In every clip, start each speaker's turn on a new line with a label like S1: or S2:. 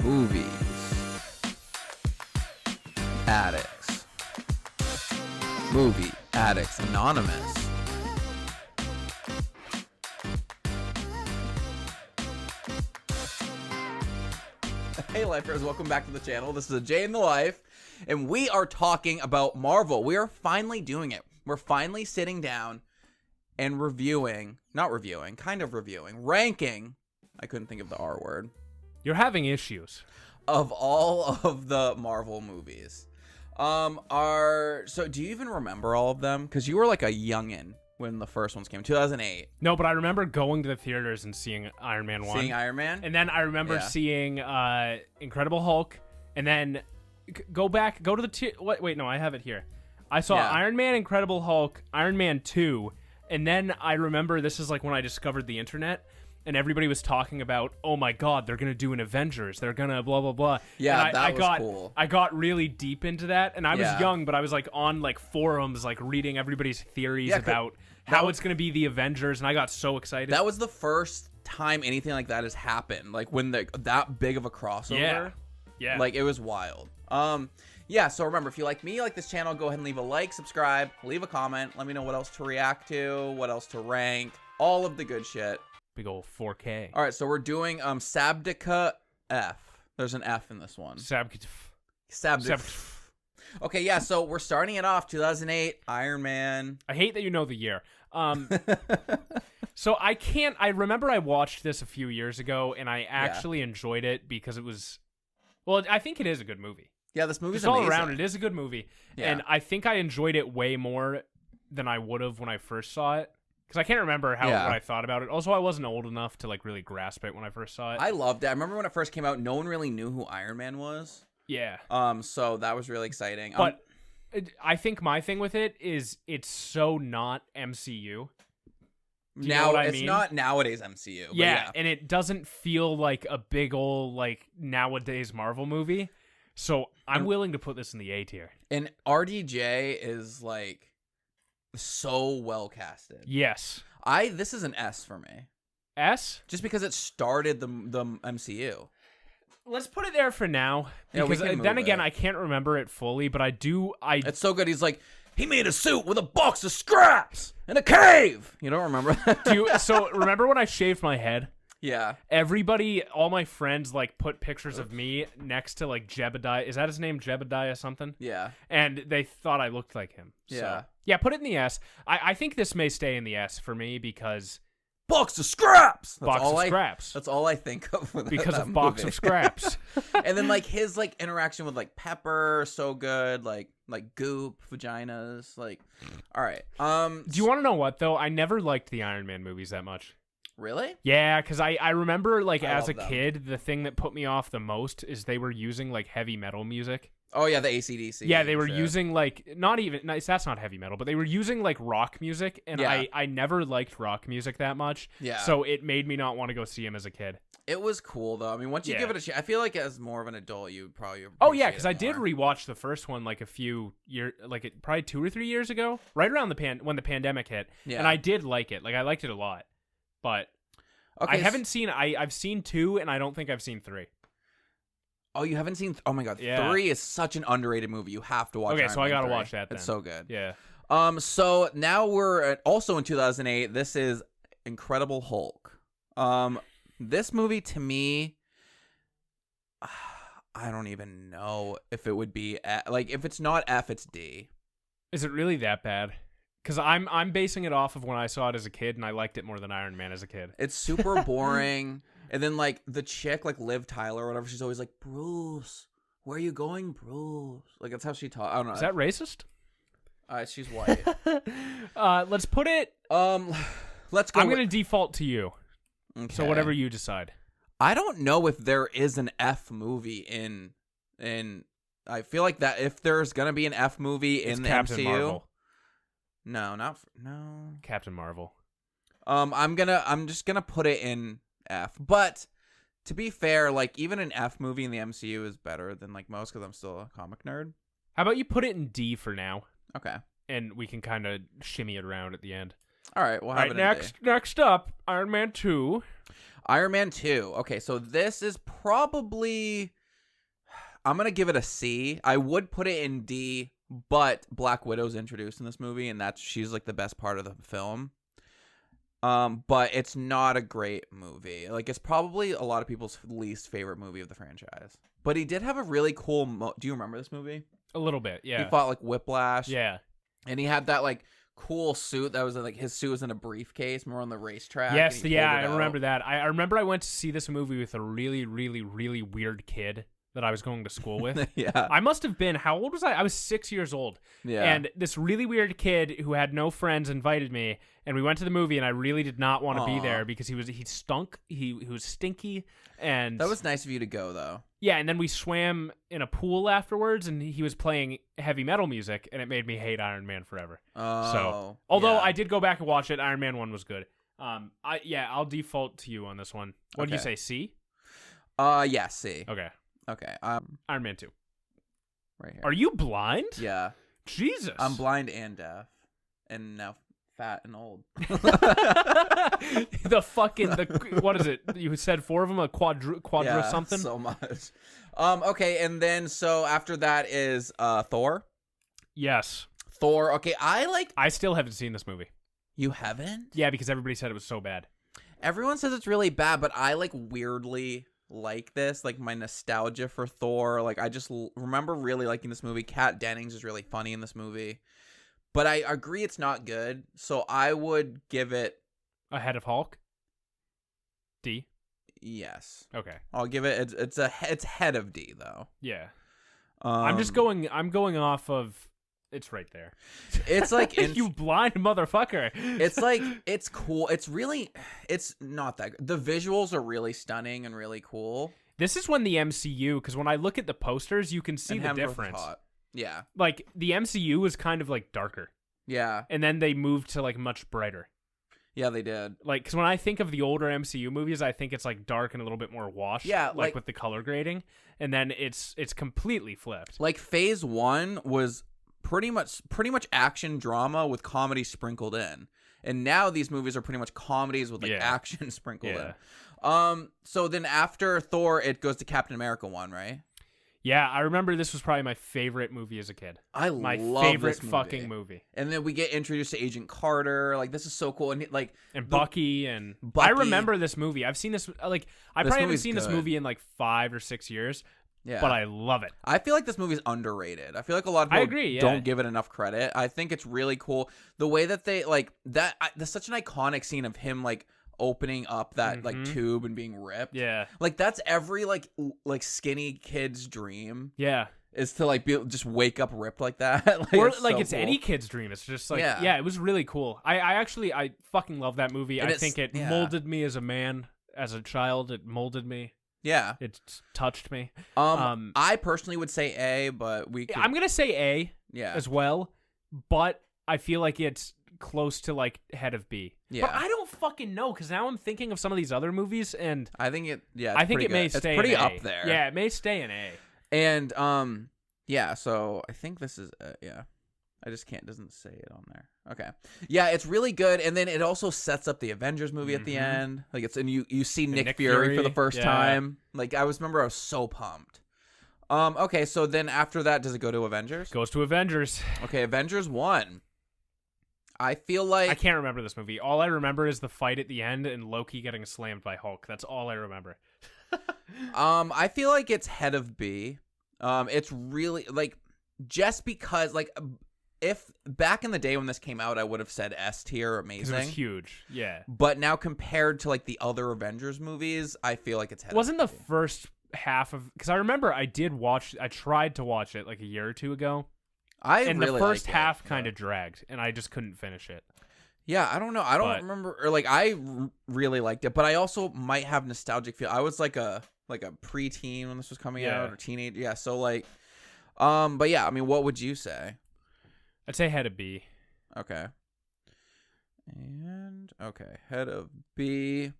S1: Movies. Addicts. Movie Addicts Anonymous. Hey lifers, welcome back to the channel. This is a Jay in the Life, and we are talking about Marvel. We are finally doing it. We're finally sitting down and ranking. I couldn't think of the R word.
S2: You're having issues.
S1: Of all of the Marvel movies. So do you even remember all of them? Because you were like a youngin' when the first ones came, 2008.
S2: No, but I remember going to the theaters and seeing Iron Man 1.
S1: Seeing Iron Man?
S2: And then I remember seeing Incredible Hulk, and then go to the wait, no, I have it here. I saw Iron Man, Incredible Hulk, Iron Man 2, and then I remember this is like when I discovered the internet. And everybody was talking about, oh my God, they're gonna do an Avengers. They're gonna blah blah blah.
S1: Yeah,
S2: and
S1: that was cool.
S2: I got really deep into that, and I was young, but I was like on like forums, like reading everybody's theories about how it's gonna be the Avengers, and I got so excited.
S1: That was the first time anything like that has happened. Like when that big of a crossover.
S2: Yeah.
S1: Like it was wild. Yeah. So remember, if you like me, like this channel, go ahead and leave a like, subscribe, leave a comment. Let me know what else to react to, what else to rank, all of the good shit.
S2: Big old 4K.
S1: All right, so we're doing Sabdika F. There's an F in this one.
S2: Sabdika.
S1: Okay, yeah, so we're starting it off 2008 Iron Man.
S2: I hate that you know the year. So I remember I watched this a few years ago, and I actually enjoyed it because it was, well, I think it is a good movie.
S1: Yeah, this movie's
S2: all
S1: amazing.
S2: around. It is a good movie, and I think I enjoyed it way more than I would have when I first saw it. Because I can't remember what I thought about it. Also, I wasn't old enough to like really grasp it when I first saw it.
S1: I loved it. I remember when it first came out, no one really knew who Iron Man was.
S2: Yeah.
S1: So that was really exciting.
S2: But I think my thing with it is it's so not MCU.
S1: It's not nowadays MCU. But yeah,
S2: and it doesn't feel like a big old like nowadays Marvel movie. So I'm willing to put this in the A tier.
S1: And RDJ is like so well casted.
S2: Yes.
S1: This is an S for me.
S2: S?
S1: Just because it started the MCU.
S2: Let's put it there for now. Because then again, I can't remember it fully, but it's
S1: so good. He's like, he made a suit with a box of scraps in a cave. You don't remember that?
S2: So remember when I shaved my head?
S1: Yeah.
S2: All my friends like put pictures of me next to like Jebediah. Is that his name? Jebediah something?
S1: Yeah.
S2: And they thought I looked like him.
S1: Yeah.
S2: So, yeah, put it in the S. I think this may stay in the S for me because
S1: box of scraps.
S2: Scraps.
S1: That's all I think of
S2: because of box of scraps.
S1: And then like his like interaction with like Pepper, so good. Like goop, vaginas. Like, all right.
S2: Do you want to know what though? I never liked the Iron Man movies that much.
S1: Really?
S2: Yeah, because I remember like as a kid, the thing that put me off the most is they were using like heavy metal music.
S1: Oh yeah, the AC/DC.
S2: Yeah, they were using like that's not heavy metal, but they were using like rock music, and I never liked rock music that much. Yeah. So it made me not want to go see him as a kid.
S1: It was cool though. I mean, once you give it a chance, I feel like as more of an adult, you probably.
S2: Oh yeah, because I did rewatch the first one like a few years, probably 2 or 3 years ago, right around when the pandemic hit. Yeah. And I did like it. Like I liked it a lot, but I haven't seen. I've seen 2, and I don't think I've seen 3.
S1: Oh, you haven't seen? Oh my God, 3 is such an underrated movie. You have to watch.
S2: Okay, so I gotta watch that. Then.
S1: It's so good.
S2: Yeah.
S1: So now we're also in 2008. This is Incredible Hulk. This movie to me, I don't even know if it would be like if it's not F, it's D.
S2: Is it really that bad? Because I'm basing it off of when I saw it as a kid, and I liked it more than Iron Man as a kid.
S1: It's super boring. And then, like, the chick, like, Liv Tyler or whatever, she's always like, Bruce, where are you going, Bruce? Like, that's how she talks. I don't know.
S2: Is that racist?
S1: She's white.
S2: Let's put it...
S1: let's go.
S2: I'm going to default to you.
S1: Okay.
S2: So whatever you decide.
S1: I don't know if there is an F movie in... I feel like that if there's going to be an F movie in the
S2: Captain
S1: MCU...
S2: Marvel.
S1: No, no.
S2: Captain Marvel.
S1: I'm just gonna put it in F. But to be fair, like even an F movie in the MCU is better than like most because I'm still a comic nerd.
S2: How about you put it in D for now?
S1: Okay.
S2: And we can kind of shimmy it around at the end.
S1: All right. We'll have it in D.
S2: Next up, Iron Man 2.
S1: Iron Man 2. Okay, so this is probably I'm gonna give it a C. I would put it in D, but Black Widow's introduced in this movie, and she's like the best part of the film. But it's not a great movie. Like, it's probably a lot of people's least favorite movie of the franchise. But he did have a really cool. Do you remember this movie?
S2: A little bit, yeah.
S1: He fought like Whiplash.
S2: Yeah.
S1: And he had that like cool suit that was like his suit was in a briefcase more on the racetrack.
S2: Yes, yeah, I remember that. I remember I went to see this movie with a really, really, really weird kid that I was going to school with.
S1: Yeah.
S2: I must have been, how old was I? I was 6 years old.
S1: Yeah.
S2: And this really weird kid who had no friends invited me, and we went to the movie, and I really did not want to be there because he stunk, he was stinky, and
S1: that was nice of you to go though.
S2: Yeah, and then we swam in a pool afterwards, and he was playing heavy metal music, and it made me hate Iron Man forever.
S1: Oh.
S2: So, although I did go back and watch it, Iron Man 1 was good. I'll default to you on this one. What did you say, C?
S1: Yeah, C.
S2: Okay.
S1: Iron
S2: Man 2.
S1: Right here.
S2: Are you blind?
S1: Yeah.
S2: Jesus.
S1: I'm blind and deaf. And now fat and old.
S2: What is it? You said 4 of them, a quadra something?
S1: So much. Okay, and then so after that is Thor.
S2: Yes.
S1: Thor. Okay,
S2: I still haven't seen this movie.
S1: You haven't?
S2: Yeah, because everybody said it was so bad.
S1: Everyone says it's really bad, but I like weirdly like this, like my nostalgia for Thor. Like I just remember really liking this movie. Kat Dennings is really funny in this movie, but I agree it's not good. So I would give it
S2: ahead of Hulk. D.
S1: Yes.
S2: Okay.
S1: I'll give it. It's head of D though.
S2: Yeah. I'm going off of. It's right there.
S1: It's like
S2: you blind motherfucker.
S1: It's like it's cool. It's not that good. The visuals are really stunning and really cool.
S2: This is when the MCU, because when I look at the posters, you can see the difference.
S1: Yeah.
S2: Like the MCU was kind of like darker.
S1: Yeah.
S2: And then they moved to like much brighter.
S1: Yeah, they did.
S2: Like, because when I think of the older MCU movies, I think it's like dark and a little bit more washed.
S1: Yeah,
S2: like with the color grading, and then it's completely flipped.
S1: Like Phase 1 was pretty much action drama with comedy sprinkled in, and now these movies are pretty much comedies with like action sprinkled in. So then after Thor, it goes to Captain America 1, right?
S2: Yeah, I remember this was probably my favorite movie as a kid.
S1: My
S2: favorite fucking movie.
S1: And then we get introduced to Agent Carter. Like, this is so cool. And
S2: Bucky. I remember this movie. I've seen this. Like, I probably haven't seen this movie in like 5 or 6 years. Yeah. But I love it.
S1: I feel like this movie's underrated. I feel like a lot of people don't give it enough credit. I think it's really cool. The way that they like that. There's such an iconic scene of him like opening up that like tube and being ripped.
S2: Yeah.
S1: Like that's every like skinny kid's dream.
S2: Yeah.
S1: Is to like just wake up ripped like that.
S2: Like, or like it's any kid's dream. It's just like it was really cool. I fucking love that movie. And I think it molded me as a man, as a child. It molded me.
S1: Yeah.
S2: It touched me.
S1: I personally would say A, but
S2: I'm going to say A as well, but I feel like it's close to like head of B. Yeah. But I don't fucking know because now I'm thinking of some of these other movies and
S1: I think it
S2: may stay
S1: pretty
S2: in A.
S1: up there.
S2: Yeah, it may stay in A.
S1: And so I think this is I just doesn't say it on there. Okay. Yeah, it's really good. And then it also sets up the Avengers movie at the end. Like you see Nick Fury for the first time. Like I was so pumped. Okay, so then after that, does it go to Avengers?
S2: Goes to Avengers.
S1: Okay, Avengers 1. I feel like
S2: I can't remember this movie. All I remember is the fight at the end and Loki getting slammed by Hulk. That's all I remember.
S1: I feel like it's head of B. It's really like just because like if back in the day when this came out, I would have said S tier, amazing.
S2: It was huge, yeah.
S1: But now compared to like the other Avengers movies, I feel like it's head.
S2: Wasn't the first half of because I remember I tried to watch it like a year or two ago. The first half kind of dragged, and I just couldn't finish it.
S1: Yeah, I don't know. I don't remember, or like I really liked it, but I also might have nostalgic feel. I was like a preteen when this was coming out, or teenage. Yeah, so like, but yeah, I mean, what would you say?
S2: I'd say head of B.
S1: Okay. And okay, head of B.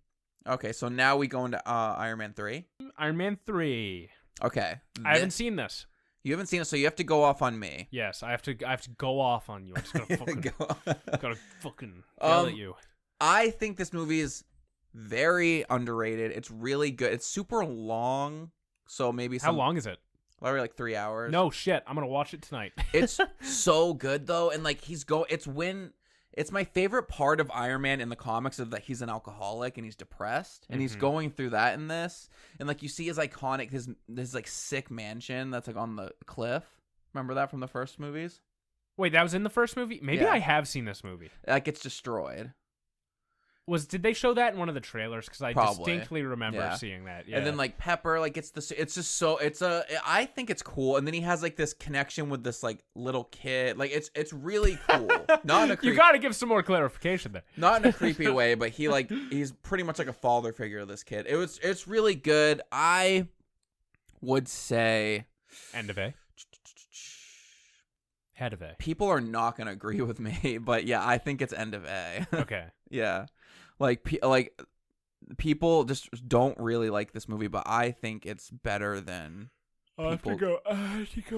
S1: Okay, so now we go into Iron Man 3.
S2: Iron Man 3.
S1: Okay,
S2: I haven't seen this.
S1: You haven't seen it, so you have to go off on me.
S2: Yes, I have to go off on you. I'm just gonna fucking yell at you.
S1: I think this movie is very underrated. It's really good. It's super long, so maybe
S2: How long is it?
S1: Probably like 3 hours.
S2: No shit. I'm gonna watch it tonight.
S1: It's so good though, and like it's my favorite part of Iron Man in the comics is that he's an alcoholic and he's depressed and he's going through that in this, and like you see his iconic his like sick mansion that's like on the cliff. Remember that from the first movies?
S2: Wait, that was in the first movie? Maybe
S1: Yeah.
S2: I have seen this movie.
S1: That gets destroyed.
S2: Did they show that in one of the trailers? Because I
S1: Probably.
S2: distinctly remember
S1: Yeah.
S2: seeing that. Yeah.
S1: And then like Pepper, like it's just so I think it's cool. And then he has like this connection with this like little kid. Like it's really cool. Not in a
S2: you got to give some more clarification there.
S1: not in a creepy way, but he's pretty much like a father figure to this kid. It's really good. I would say
S2: End of A. Head of A.
S1: people are not gonna agree with me, but yeah, I think it's end of A.
S2: Okay.
S1: Yeah, like people just don't really like this movie, but I think it's better than.
S2: I have to go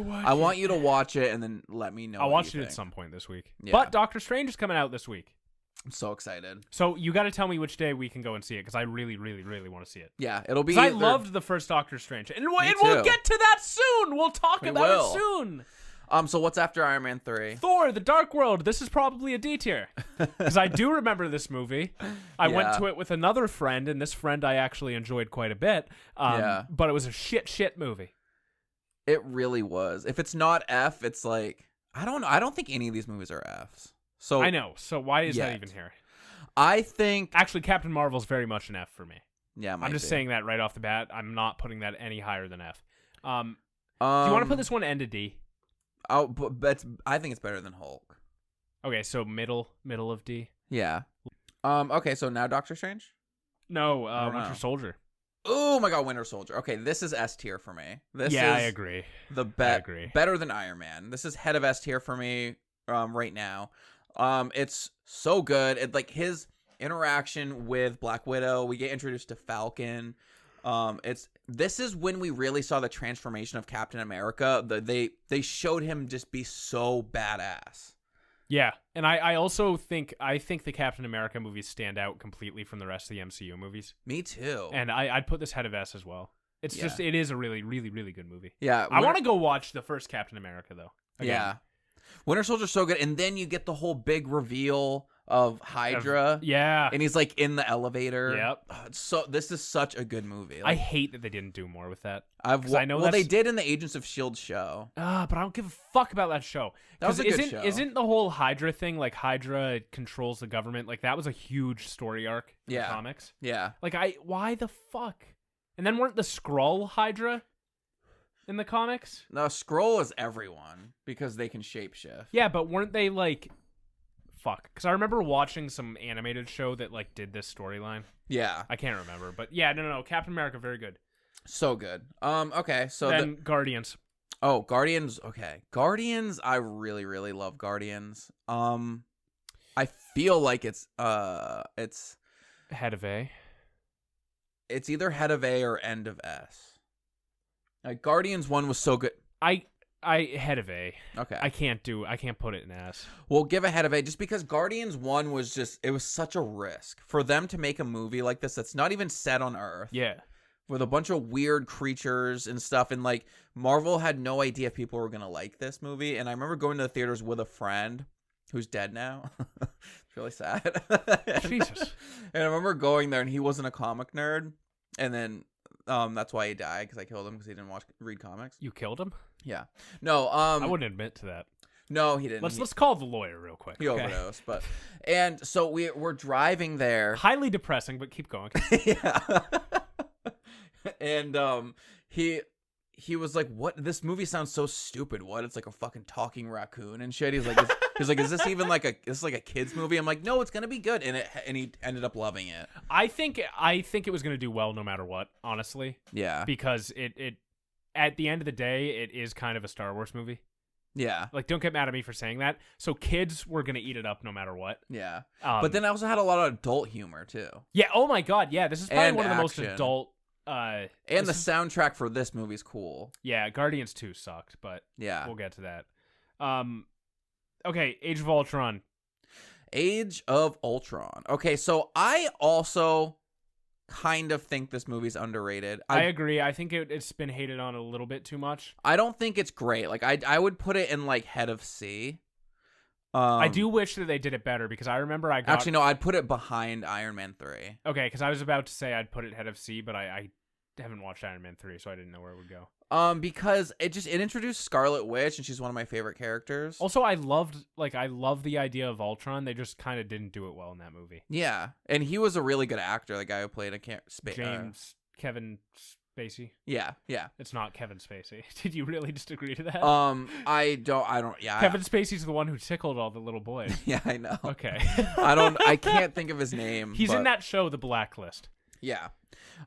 S2: watch
S1: I want you to watch it and then let me know.
S2: I'll
S1: what
S2: watch
S1: you
S2: it at
S1: think.
S2: some point this week.
S1: Yeah.
S2: But Doctor Strange is coming out this week.
S1: I'm so excited.
S2: So you got to tell me which day we can go and see it because I really, really, really want to see it.
S1: Yeah, it'll be.
S2: 'Cause I
S1: either-
S2: loved the first Doctor Strange, and we'll
S1: too.
S2: get to that soon. We'll talk
S1: We
S2: about
S1: will.
S2: it soon.
S1: So what's after Iron Man 3?
S2: Thor: The Dark World. This is probably a D tier because I do remember this movie. I went
S1: Yeah.
S2: to it with another friend, and this friend I actually enjoyed quite a bit.
S1: Yeah.
S2: But it was a shit movie.
S1: It really was. If it's not F, it's like I don't know. I don't think any of these movies are Fs. So
S2: I know. So why is that
S1: Yet.
S2: even here?
S1: I think
S2: Actually, Captain Marvel's very much an F for me.
S1: yeah.
S2: I'm just
S1: be.
S2: saying that right off the bat. I'm not putting that any higher than F. Do you
S1: Um,
S2: want to put this one end to D?
S1: but I think it's better than Hulk.
S2: Okay, so middle of D.
S1: Yeah. Okay, so now Doctor Strange.
S2: No,
S1: don't
S2: Winter
S1: know.
S2: Soldier.
S1: Oh my God, Winter Soldier. Okay, this is S tier for me. This
S2: Yeah, I
S1: is
S2: agree.
S1: the
S2: I agree.
S1: better than Iron Man. This is head of S tier for me right now. It's so good. It like his interaction with Black Widow. We get introduced to Falcon. This is when we really saw the transformation of Captain America. They showed him just be so badass.
S2: Yeah, and I also think the Captain America movies stand out completely from the rest of the MCU movies.
S1: Me too.
S2: And I'd put this head of S as well. It's
S1: Yeah.
S2: just it is a really, really, really good movie.
S1: Yeah,
S2: I want to go watch the first Captain America though. Again.
S1: Yeah, Winter Soldier's so good, and then you get the whole big reveal of Hydra.
S2: Yeah.
S1: And he's like in the elevator.
S2: Yep.
S1: So this is such a good movie.
S2: I hate that they didn't do more with that.
S1: I know well, they
S2: that's-
S1: did in the Agents of S.H.I.E.L.D. show.
S2: But I don't give a fuck about that show.
S1: That was a
S2: 'Cause
S1: good show.
S2: Isn't the whole Hydra thing like Hydra controls the government? Like that was a huge story arc in the
S1: Yeah.
S2: comics.
S1: Yeah.
S2: Like why the fuck? And then weren't the Skrull Hydra in the comics?
S1: No, Skrull is everyone because they can shapeshift.
S2: Yeah, but weren't they like fuck? Because I remember watching some animated show that like did this storyline.
S1: Yeah.
S2: I can't remember, but yeah, no. Captain America, very good.
S1: So good. Okay, so
S2: Then Guardians.
S1: Guardians. Okay, Guardians. I really, really love Guardians. I feel like it's
S2: Head of A.
S1: it's either head of A or end of S. Like Guardians 1 was so good.
S2: I head of A.
S1: Okay.
S2: I can't put it in S.
S1: We'll give a head of A just because Guardians 1 was it was such a risk for them to make a movie like this that's not even set on Earth.
S2: Yeah.
S1: With a bunch of weird creatures and stuff. And like Marvel had no idea if people were going to like this movie. And I remember going to the theaters with a friend who's dead now. It's really sad.
S2: Jesus.
S1: And I remember going there and he wasn't a comic nerd. And then that's why he died because I killed him because he didn't read comics.
S2: You killed him?
S1: Yeah. No.
S2: I wouldn't admit to that.
S1: No, he didn't.
S2: Let's call the lawyer real quick.
S1: He
S2: okay?
S1: overdosed, but and so we're driving there.
S2: Highly depressing, but keep going.
S1: Yeah. And he was like, "What? This movie sounds so stupid. What? It's like a fucking talking raccoon and shit." He's like, "Is this even like a kids movie?" I'm like, "No, it's gonna be good." And he ended up loving it.
S2: I think it was gonna do well no matter what, honestly.
S1: Yeah.
S2: Because it at the end of the day, it is kind of a Star Wars movie.
S1: Yeah.
S2: Like, don't get mad at me for saying that. So kids were gonna eat it up no matter what.
S1: Yeah. But then I also had a lot of adult humor too.
S2: Yeah. Oh my God. Yeah. This is probably
S1: And
S2: one of the most
S1: action.
S2: adult.
S1: And the soundtrack for this movie's cool.
S2: Yeah, Guardians 2 sucked, but
S1: Yeah.
S2: we'll get to that. Okay, Age of Ultron.
S1: Age of Ultron. Okay, so I also kind of think this movie's underrated.
S2: I agree. I think it's been hated on a little bit too much.
S1: I don't think it's great. Like I would put it in like head of C.
S2: I do wish that they did it better because I remember
S1: actually no, I'd put it behind Iron Man 3.
S2: Okay, because I was about to say I'd put it head of C, but I haven't watched Iron Man 3, so I didn't know where it would go.
S1: Because it introduced Scarlet Witch, and she's one of my favorite characters.
S2: Also, I loved the idea of Ultron. They just kind of didn't do it well in that movie.
S1: Yeah, and he was a really good actor. The guy who played
S2: Kevin Spacey.
S1: Yeah.
S2: It's not Kevin Spacey. Did you really just agree to that?
S1: I don't. Yeah,
S2: Kevin Spacey's the one who tickled all the little boys.
S1: Yeah, I know.
S2: Okay.
S1: I can't think of his name.
S2: He's in that show, The Blacklist.
S1: Yeah.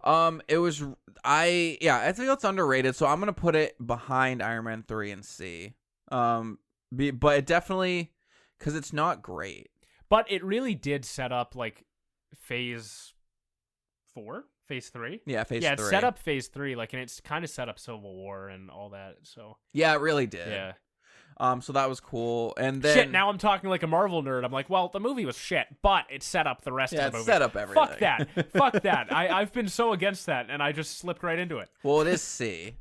S1: I think that's underrated, so I'm gonna put it behind Iron Man 3 and C. But it definitely, because it's not great.
S2: But it really did set up like phase 4, phase 3.
S1: Yeah, phase 3.
S2: Yeah, it set up phase 3, like, and it's kind of set up Civil War and all that. So
S1: yeah, it really did.
S2: Yeah.
S1: So that was cool. And then
S2: shit, now I'm talking like a Marvel nerd. I'm like, well, the movie was shit, but it set up the rest of the movie.
S1: Yeah, it set up everything.
S2: Fuck that. Fuck that. I've been so against that, and I just slipped right into it.
S1: Well, it is C.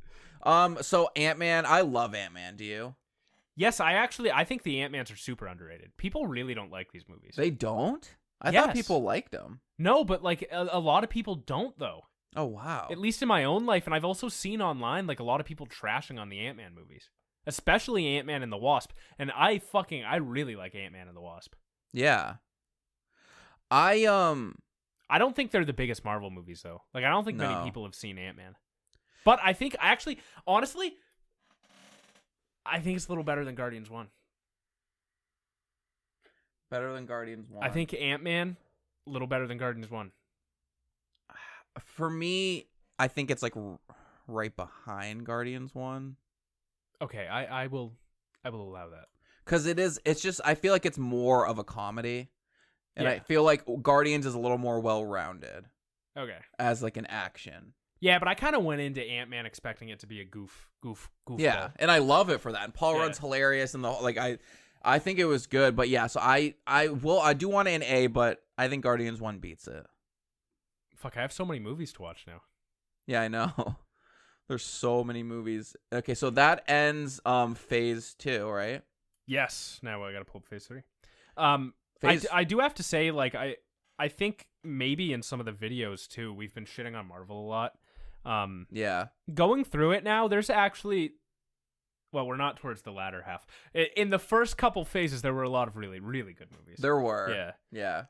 S1: So Ant-Man, I love Ant-Man. Do you?
S2: Yes, I think the Ant-Mans are super underrated. People really don't like these movies.
S1: They don't? I thought people liked them.
S2: No, but like a lot of people don't though.
S1: Oh, wow.
S2: At least in my own life, and I've also seen online like a lot of people trashing on the Ant-Man movies. Especially Ant-Man and the Wasp. And I really like Ant-Man and the Wasp.
S1: Yeah. I
S2: don't think they're the biggest Marvel movies though. Like I don't think many people have seen Ant-Man. But I think honestly, I think it's a little better than Guardians 1.
S1: Better than Guardians 1.
S2: I think Ant-Man a little better than Guardians 1.
S1: For me, I think it's like right behind Guardians 1.
S2: Okay, I will allow that.
S1: Cuz it's just I feel like it's more of a comedy. And
S2: yeah.
S1: I feel like Guardians is a little more well-rounded.
S2: Okay.
S1: As like an action.
S2: Yeah, but I kind of went into Ant-Man expecting it to be a goof.
S1: Yeah, and I love it for that. And Paul Rudd's hilarious, and I think it was good. But yeah, so I do want an A, but I think Guardians 1 beats it.
S2: Fuck, I have so many movies to watch now.
S1: Yeah, I know. There's so many movies. Okay, so that ends phase 2, right?
S2: Yes. Now I gotta pull up phase 3. I do have to say, like, I think maybe in some of the videos too, we've been shitting on Marvel a lot.
S1: Yeah.
S2: Going through it now, there's actually, well, we're not towards the latter half. In the first couple phases, there were a lot of really, really good movies.
S1: There were.
S2: Yeah.
S1: Yeah.